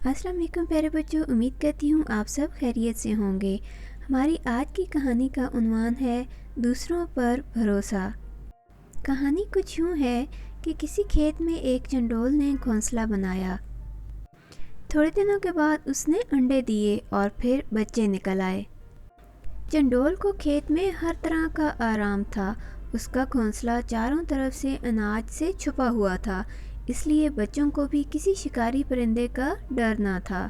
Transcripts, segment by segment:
السلام علیکم پیارے بچوں، امید کرتی ہوں آپ سب خیریت سے ہوں گے۔ ہماری آج کی کہانی کا عنوان ہے دوسروں پر بھروسہ۔ کہانی کچھ یوں ہے کہ کسی کھیت میں ایک چنڈول نے گھونسلہ بنایا۔ تھوڑے دنوں کے بعد اس نے انڈے دیے اور پھر بچے نکل آئے۔ چنڈول کو کھیت میں ہر طرح کا آرام تھا۔ اس کا گھونسلہ چاروں طرف سے اناج سے چھپا ہوا تھا، اس لیے بچوں کو بھی کسی شکاری پرندے کا ڈر نہ تھا۔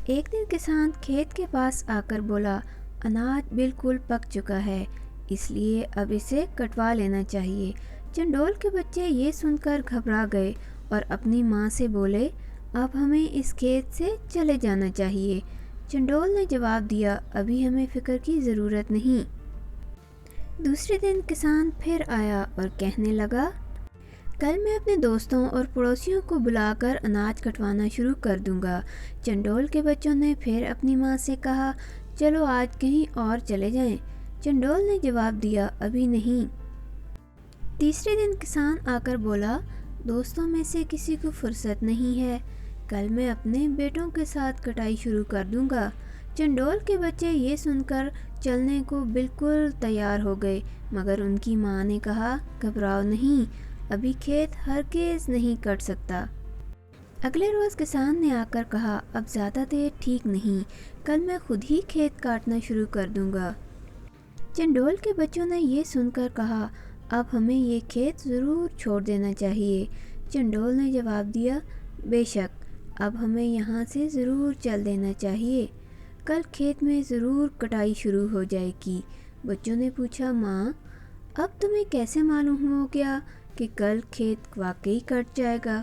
ایک دن کسان کھیت کے پاس آ کر بولا، اناج بالکل پک چکا ہے، اس لیے اب اسے کٹوا لینا چاہیے۔ چنڈول کے بچے یہ سن کر گھبرا گئے اور اپنی ماں سے بولے، اب ہمیں اس کھیت سے چلے جانا چاہیے۔ چنڈول نے جواب دیا، ابھی ہمیں فکر کی ضرورت نہیں۔ دوسرے دن کسان پھر آیا اور کہنے لگا، کل میں اپنے دوستوں اور پڑوسیوں کو بلا کر اناج کٹوانا شروع کر دوں گا۔ چنڈول کے بچوں نے پھر اپنی ماں سے کہا، چلو آج کہیں اور چلے جائیں۔ چنڈول نے جواب دیا، ابھی نہیں۔ تیسرے دن کسان آ کر بولا، دوستوں میں سے کسی کو فرصت نہیں ہے، کل میں اپنے بیٹوں کے ساتھ کٹائی شروع کر دوں گا۔ چنڈول کے بچے یہ سن کر چلنے کو بالکل تیار ہو گئے، مگر ان کی ماں نے کہا، گھبراؤ نہیں، ابھی کھیت ہرگز نہیں کٹ سکتا۔ اگلے روز کسان نے آ کر کہا، اب زیادہ دیر ٹھیک نہیں، کل میں خود ہی کھیت کاٹنا شروع کر دوں گا۔ چنڈول کے بچوں نے یہ سن کر کہا، اب ہمیں یہ کھیت ضرور چھوڑ دینا چاہیے۔ چنڈول نے جواب دیا، بے شک، اب ہمیں یہاں سے ضرور چل دینا چاہیے، کل کھیت میں ضرور کٹائی شروع ہو جائے گی۔ بچوں نے پوچھا، ماں، اب تمہیں کیسے معلوم ہو گیا کہ کل کھیت واقعی کٹ جائے گا؟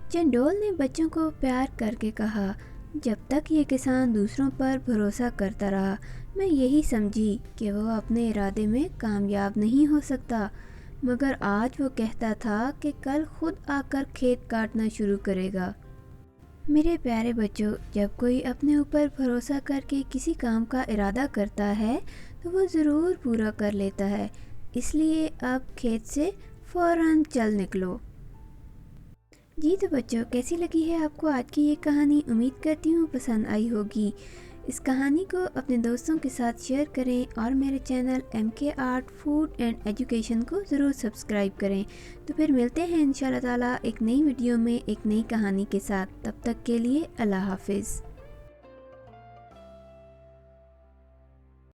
چنڈول نے بچوں کو پیار کر کے کہا، جب تک یہ کسان دوسروں پر بھروسہ کرتا رہا، میں یہی سمجھی کہ وہ اپنے ارادے میں کامیاب نہیں ہو سکتا، مگر آج وہ کہتا تھا کہ کل خود آ کر کھیت کاٹنا شروع کرے گا۔ میرے پیارے بچوں، جب کوئی اپنے اوپر بھروسہ کر کے کسی کام کا ارادہ کرتا ہے تو وہ ضرور پورا کر لیتا ہے، اس لیے اب کھیت سے فوراً چل نکلو۔ جی تو بچوں، کیسی لگی ہے آپ کو آج کی یہ کہانی؟ امید کرتی ہوں پسند آئی ہوگی۔ اس کہانی کو اپنے دوستوں کے ساتھ شیئر کریں اور میرے channel MK art food and education کو ضرور سبسکرائب کریں۔ تو پھر ملتے ہیں انشاءاللہ تعالیٰ ایک نئی ویڈیو میں ایک نئی کہانی کے ساتھ۔ تب تک کے لیے اللہ حافظ۔